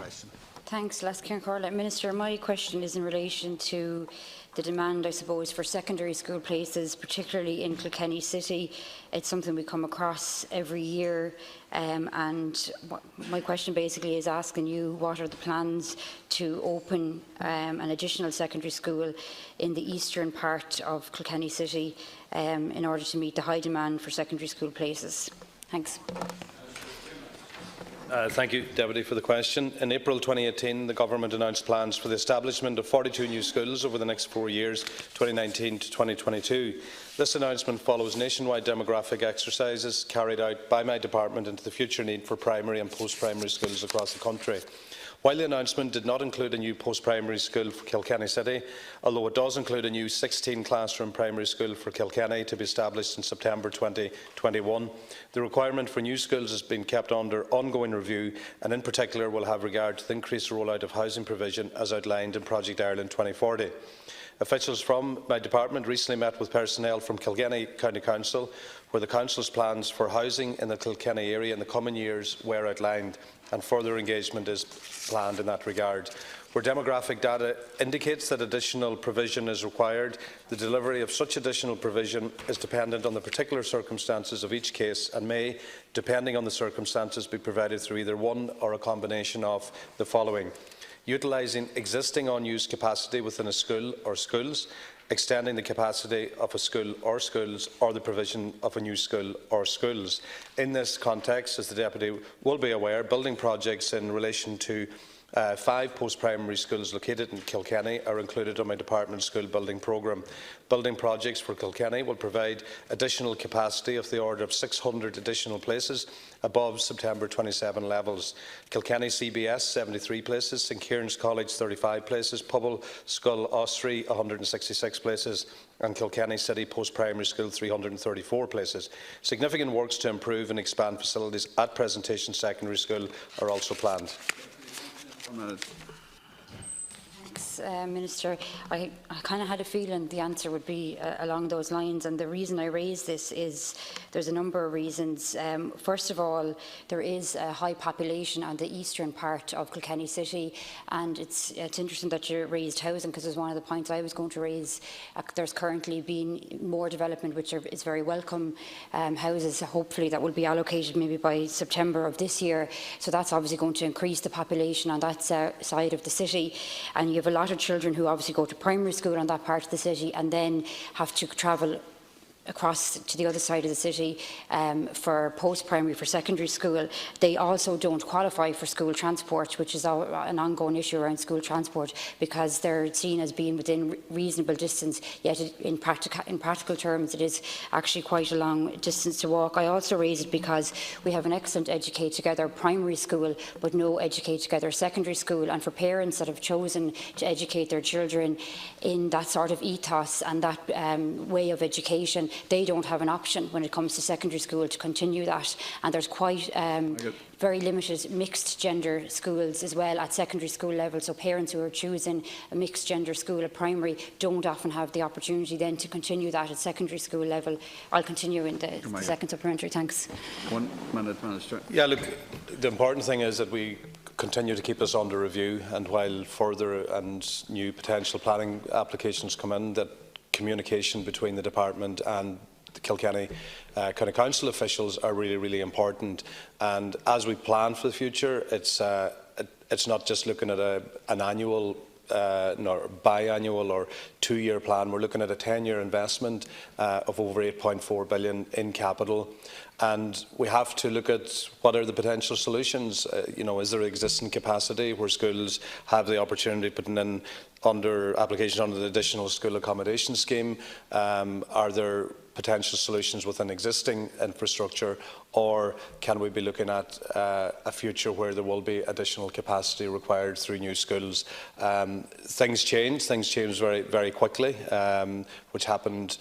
question. Thanks, Minister. My question is in relation to the demand, I suppose, for secondary school places, particularly in Kilkenny City. It's something we come across every year, and my question basically is asking you, what are the plans to open an additional secondary school in the eastern part of Kilkenny City in order to meet the high demand for secondary school places? Thanks. Thank you, Deputy, for the question. In April 2018, the Government announced plans for the establishment of 42 new schools over the next 4 years, 2019 to 2022. This announcement follows nationwide demographic exercises carried out by my department into the future need for primary and post-primary schools across the country. While the announcement did not include a new post-primary school for Kilkenny City, although it does include a new 16-classroom primary school for Kilkenny to be established in September 2021, the requirement for new schools has been kept under ongoing review and in particular will have regard to the increased rollout of housing provision as outlined in Project Ireland 2040. Officials from my department recently met with personnel from Kilkenny County Council, where the Council's plans for housing in the Kilkenny area in the coming years were outlined, and further engagement is planned in that regard. Where demographic data indicates that additional provision is required, the delivery of such additional provision is dependent on the particular circumstances of each case and may, depending on the circumstances, be provided through either one or a combination of the following: utilising existing unused capacity within a school or schools, extending the capacity of a school or schools, or the provision of a new school or schools. In this context, as the Deputy will be aware, building projects in relation to 5 post-primary schools located in Kilkenny are included on my department's school building programme. Building projects for Kilkenny will provide additional capacity of the order of 600 additional places above September 27 levels. Kilkenny CBS 73 places, St Kieran's College 35 places, Pobble Scull Osprey 166 places and Kilkenny City Post-Primary School 334 places. Significant works to improve and expand facilities at Presentation Secondary School are also planned. Thanks, Minister. I kind of had a feeling the answer would be along those lines, and the reason I raise this is there's a number of reasons. First of all, there is a high population on the eastern part of Kilkenny City, and it's interesting that you raised housing, because it was one of the points I was going to raise. There's currently been more development, which is very welcome. Houses, hopefully, that will be allocated maybe by September of this year. So that's obviously going to increase the population on that side of the city, and you have a lot of children who obviously go to primary school on that part of the city and then have to travel across to the other side of the city for post-primary, for secondary school. They also don't qualify for school transport, which is an ongoing issue around school transport, because they're seen as being within reasonable distance, yet in practical terms it is actually quite a long distance to walk. I also raise it because we have an excellent Educate Together primary school but no Educate Together secondary school, and for parents that have chosen to educate their children in that sort of ethos and that way of education, they don't have an option when it comes to secondary school to continue that, and there's quite very limited mixed gender schools as well at secondary school level, so parents who are choosing a mixed gender school at primary don't often have the opportunity then to continue that at secondary school level. I'll continue in the second supplementary. Thanks. 1 minute, Minister. Yeah, look, the important thing is that we continue to keep this under review, and while further and new potential planning applications come in, that communication between the department and the Kilkenny County Council officials are really important. And as we plan for the future, it's not just looking at an annual nor biannual or 2-year plan. We're looking at a 10-year investment of over 8.4 billion in capital, and we have to look at what are the potential solutions. Is there existing capacity where schools have the opportunity of putting in applications under the additional school accommodation scheme? Are there potential solutions within existing infrastructure, or can we be looking at a future where there will be additional capacity required through new schools? Things change very quickly, which happened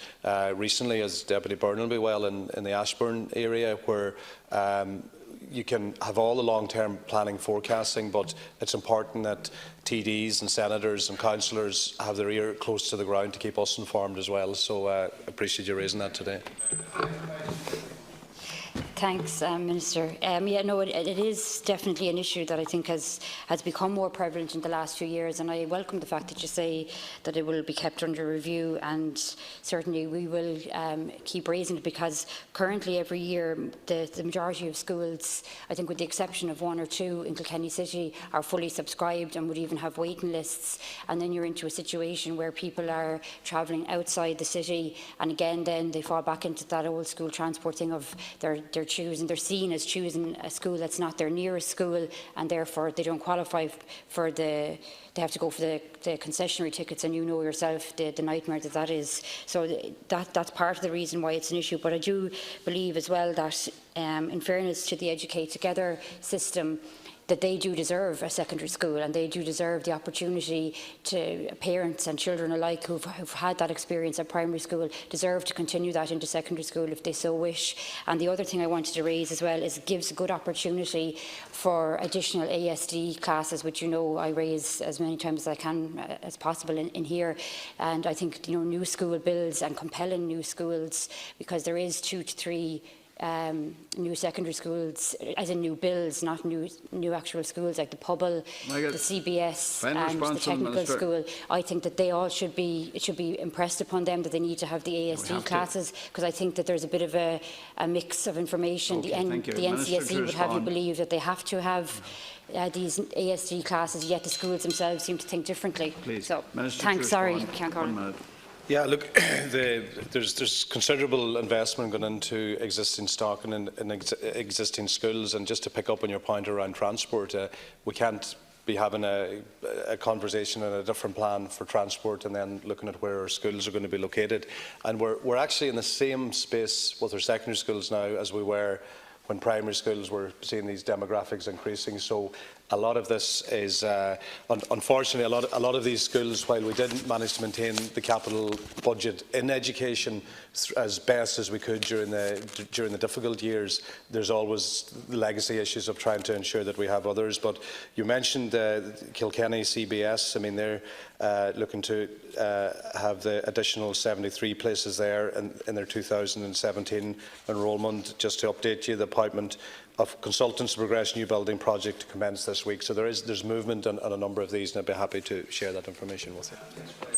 recently, as Deputy Byrne will be well, in the Ashbourne area, where you can have all the long-term planning forecasting, but it's important that TDs and senators and councillors have their ear close to the ground to keep us informed as well. So I appreciate you raising that today. Thanks, Minister. Yeah, no, it is definitely an issue that I think has become more prevalent in the last few years, and I welcome the fact that you say that it will be kept under review, and certainly we will keep raising it, because currently every year the majority of schools, I think with the exception of one or two in Kilkenny City, are fully subscribed and would even have waiting lists, and then you're into a situation where people are travelling outside the city, and again then they fall back into that old school transport thing of they're seen as choosing a school that's not their nearest school, and therefore they don't qualify for they have to go for the concessionary tickets, and you know yourself the nightmare that is. So that's part of the reason why it's an issue. But I do believe as well that in fairness to the Educate Together system, that they do deserve a secondary school, and they do deserve the opportunity to parents and children alike who've had that experience at primary school deserve to continue that into secondary school if they so wish. And the other thing I wanted to raise as well is it gives a good opportunity for additional ASD classes, which you know I raise as many times as I can as possible in here. And I think new school builds and compelling new schools, because there is 2 to 3 new secondary schools, as in new builds, not new actual schools, like the Pobble, the CBS and the technical school. I think that they all should be impressed upon them that they need to have the ASD classes, because I think that there's a bit of a mix of information. Okay, the NCSE would have you believe that they have to have these ASD classes, yet the schools themselves seem to think differently. Please. So, Minister, thanks, sorry, can't call it. Yeah, look, there's considerable investment going into existing stock and in existing schools, and just to pick up on your point around transport, we can't be having a conversation and a different plan for transport and then looking at where our schools are going to be located. And we're actually in the same space with our secondary schools now as we were when primary schools were seeing these demographics increasing. So a lot of this is, unfortunately, a lot of these schools, while we didn't manage to maintain the capital budget in education as best as we could during the difficult years, there's always the legacy issues of trying to ensure that we have others. But you mentioned Kilkenny CBS. I mean, they're looking to have the additional 73 places there in their 2017 enrolment. Just to update you, the appointment of consultants to progress new building project to commence this week. So there's movement on a number of these, and I'd be happy to share that information with you.